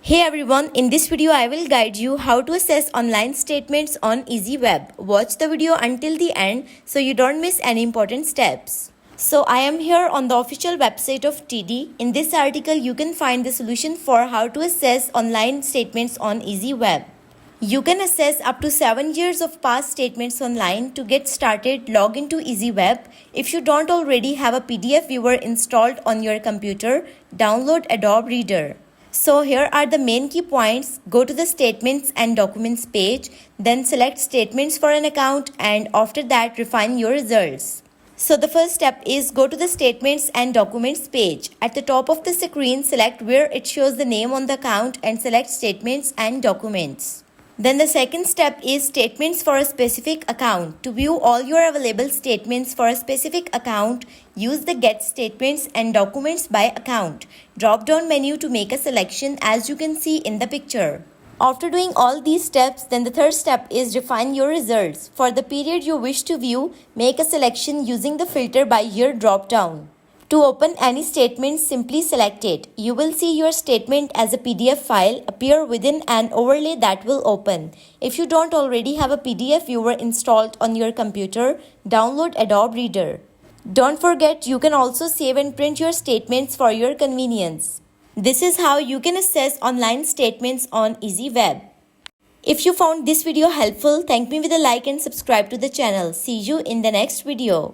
Hey everyone, in this video I will guide you how to assess online statements on Easy Web. Watch the video until the end so you don't miss any important steps. So I am here on the official website of TD. In this article you can find the solution for how to assess online statements on Easy Web. You can assess up to 7 years of past statements online. To get started, log into Easy Web. If you don't already have a PDF viewer installed on your computer, download Adobe Reader. So here are the main key points. Go to the Statements and Documents page, then select Statements for an account, and after that refine your results. So the first step is go to the Statements and Documents page. At the top of the screen, select where it shows the name on the account and select Statements and Documents. Then the second step is Statements for a specific account. To view all your available statements for a specific account, use the Get Statements and Documents by Account drop-down menu to make a selection, as you can see in the picture. After doing all these steps, then the third step is refine your results. For the period you wish to view, make a selection using the Filter by Year drop-down. To open any statement, simply select it. You will see your statement as a PDF file appear within an overlay that will open. If you don't already have a PDF viewer installed on your computer, download Adobe Reader. Don't forget, you can also save and print your statements for your convenience. This is how you can assess online statements on Easy Web. If you found this video helpful, thank me with a like and subscribe to the channel. See you in the next video.